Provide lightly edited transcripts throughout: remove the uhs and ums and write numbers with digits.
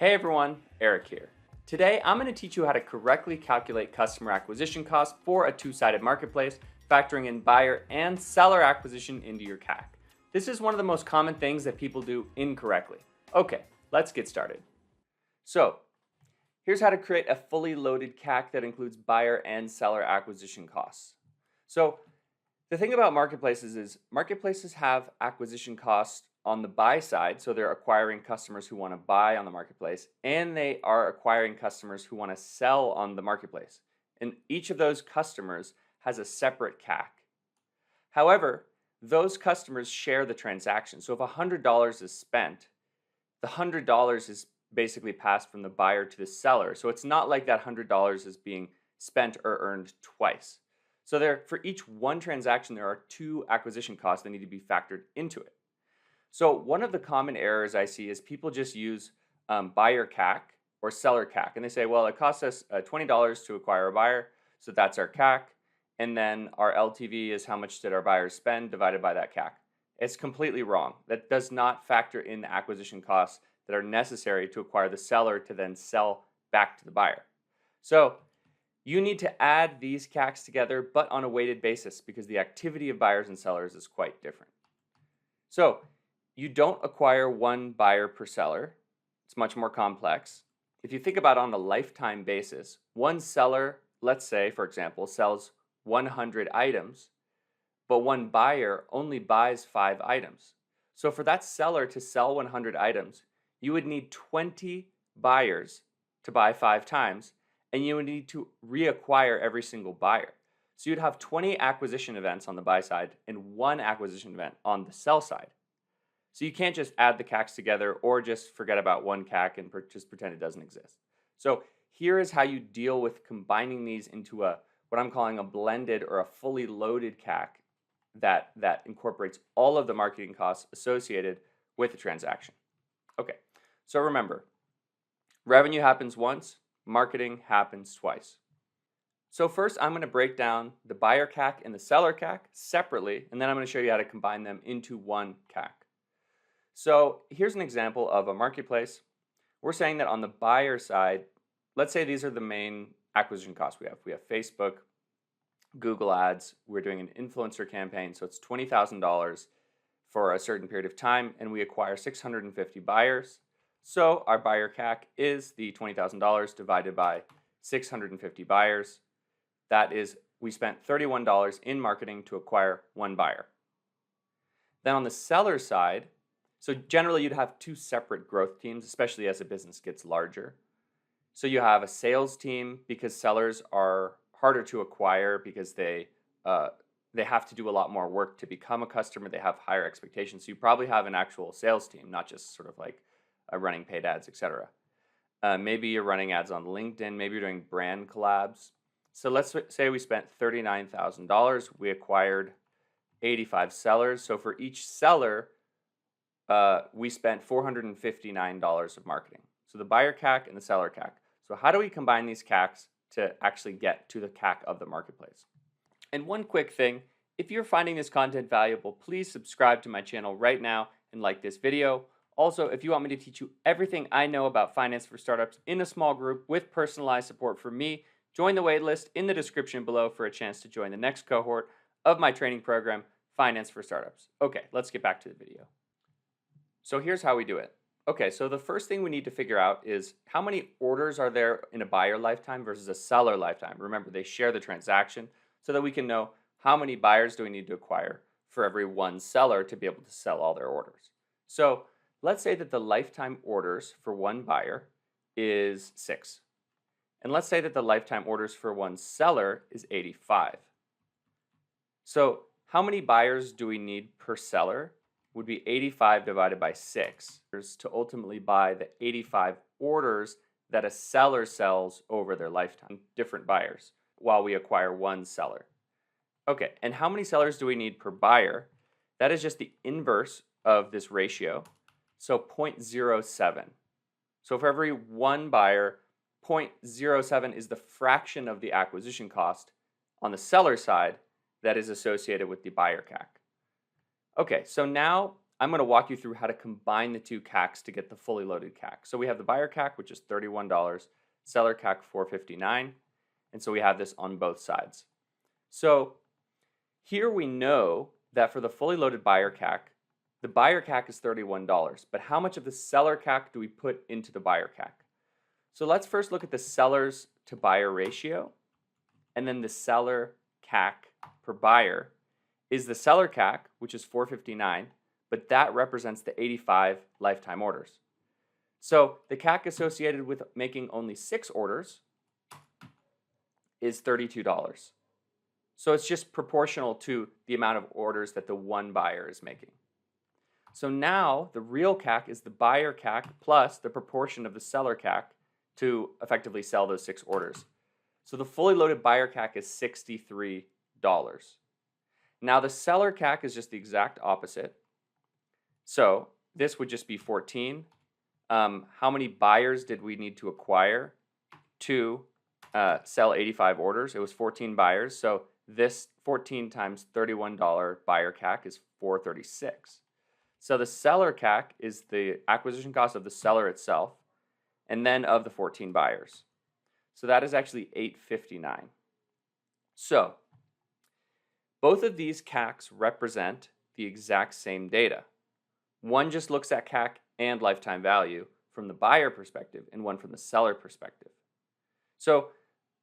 Hey everyone, Eric here. Today I'm going to teach you how to correctly calculate customer acquisition cost for a two-sided marketplace, factoring in buyer and seller acquisition into your CAC. This is one of the most common things that people do incorrectly. Okay, let's get started. So, here's how to create a fully loaded CAC that includes buyer and seller acquisition costs. So, the thing about marketplaces is marketplaces have acquisition costs on the buy side, so they're acquiring customers who want to buy on the marketplace, and they are acquiring customers who want to sell on the marketplace. And each of those customers has a separate CAC. However, those customers share the transaction. So if $100 is spent, the $100 is basically passed from the buyer to the seller. So it's not like that $100 is being spent or earned twice. So for each one transaction, there are two acquisition costs that need to be factored into it. So one of the common errors I see is people just use buyer CAC or seller CAC. And they say, well, it costs us $20 to acquire a buyer, so that's our CAC. And then our LTV is how much did our buyers spend divided by that CAC. It's completely wrong. That does not factor in the acquisition costs that are necessary to acquire the seller to then sell back to the buyer. So you need to add these CACs together, but on a weighted basis because the activity of buyers and sellers is quite different. So you don't acquire one buyer per seller. It's much more complex. If you think about it on a lifetime basis, one seller, let's say, for example, sells 100 items, but one buyer only buys 5 items. So for that seller to sell 100 items, you would need 20 buyers to buy 5 times, and you would need to reacquire every single buyer. So you'd have 20 acquisition events on the buy side and 1 acquisition event on the sell side. So you can't just add the CACs together or just forget about one CAC and just pretend it doesn't exist. So here is how you deal with combining these into what I'm calling a blended or a fully loaded CAC that incorporates all of the marketing costs associated with the transaction. Okay, so remember, revenue happens once, marketing happens twice. So first I'm going to break down the buyer CAC and the seller CAC separately, and then I'm going to show you how to combine them into one CAC. So here's an example of a marketplace. We're saying that on the buyer side, let's say these are the main acquisition costs we have. We have Facebook, Google Ads. We're doing an influencer campaign, so it's $20,000 for a certain period of time, and we acquire 650 buyers. So our buyer CAC is the $20,000 divided by 650 buyers. That is, we spent $31 in marketing to acquire one buyer. Then on the seller side, so generally you'd have 2 separate growth teams, especially as a business gets larger. So you have a sales team because sellers are harder to acquire because they have to do a lot more work to become a customer. They have higher expectations. So you probably have an actual sales team, not just sort of like running paid ads, etc. Maybe you're running ads on LinkedIn. Maybe you're doing brand collabs. So let's say we spent $39,000. We acquired 85 sellers. So for each seller, we spent $459 of marketing. So the buyer CAC and the seller CAC. So how do we combine these CACs to actually get to the CAC of the marketplace? And one quick thing, if you're finding this content valuable, please subscribe to my channel right now and like this video. Also, if you want me to teach you everything I know about finance for startups in a small group with personalized support from me, join the waitlist in the description below for a chance to join the next cohort of my training program, Finance for Startups. Okay, let's get back to the video. So here's how we do it. Okay, so the first thing we need to figure out is how many orders are there in a buyer lifetime versus a seller lifetime. Remember, they share the transaction so that we can know how many buyers do we need to acquire for every one seller to be able to sell all their orders. So let's say that the lifetime orders for one buyer is 6. And let's say that the lifetime orders for one seller is 85. So how many buyers do we need per seller? Would be 85 divided by 6 to ultimately buy the 85 orders that a seller sells over their lifetime, different buyers, while we acquire one seller. Okay, and how many sellers do we need per buyer? That is just the inverse of this ratio, so 0.07. So for every one buyer, 0.07 is the fraction of the acquisition cost on the seller side that is associated with the buyer CAC. Okay, so now I'm going to walk you through how to combine the two CACs to get the fully loaded CAC. So we have the buyer CAC, which is $31, seller CAC $459, and so we have this on both sides. So here we know that for the fully loaded buyer CAC, the buyer CAC is $31, but how much of the seller CAC do we put into the buyer CAC? So let's first look at the sellers to buyer ratio, and then the seller CAC per buyer is the seller CAC, which is $459, but that represents the 85 lifetime orders. So the CAC associated with making only 6 orders is $32. So it's just proportional to the amount of orders that the one buyer is making. So now the real CAC is the buyer CAC plus the proportion of the seller CAC to effectively sell those 6 orders. So the fully loaded buyer CAC is $63. Now the seller CAC is just the exact opposite. So this would just be 14. How many buyers did we need to acquire to sell 85 orders? It was 14 buyers. So this 14 times $31 buyer CAC is $436. So the seller CAC is the acquisition cost of the seller itself, and then of the 14 buyers. So that is actually $859. So both of these CACs represent the exact same data. One just looks at CAC and lifetime value from the buyer perspective, and one from the seller perspective. So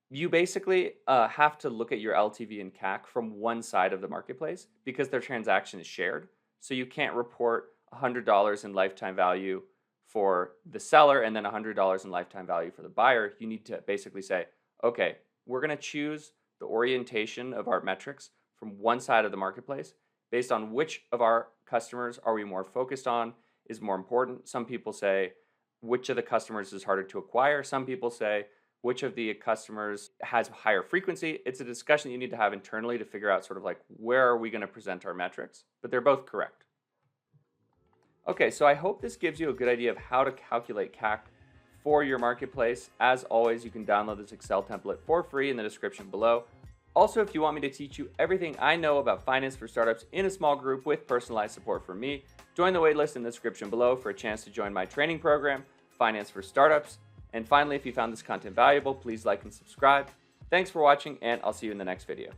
you basically have to look at your LTV and CAC from one side of the marketplace because their transaction is shared. So you can't report $100 in lifetime value for the seller and then $100 in lifetime value for the buyer. You need to basically say, okay, we're going to choose the orientation of our metrics from one side of the marketplace based on which of our customers are we more focused on is more important. Some people say which of the customers is harder to acquire. Some people say which of the customers has higher frequency. It's a discussion you need to have internally to figure out sort of like where are we going to present our metrics, but they're both correct. Okay, so I hope this gives you a good idea of how to calculate CAC for your marketplace. As always, you can download this Excel template for free in the description below. Also, if you want me to teach you everything I know about finance for startups in a small group with personalized support from me, join the waitlist in the description below for a chance to join my training program, Finance for Startups. And finally, if you found this content valuable, please like and subscribe. Thanks for watching, and I'll see you in the next video.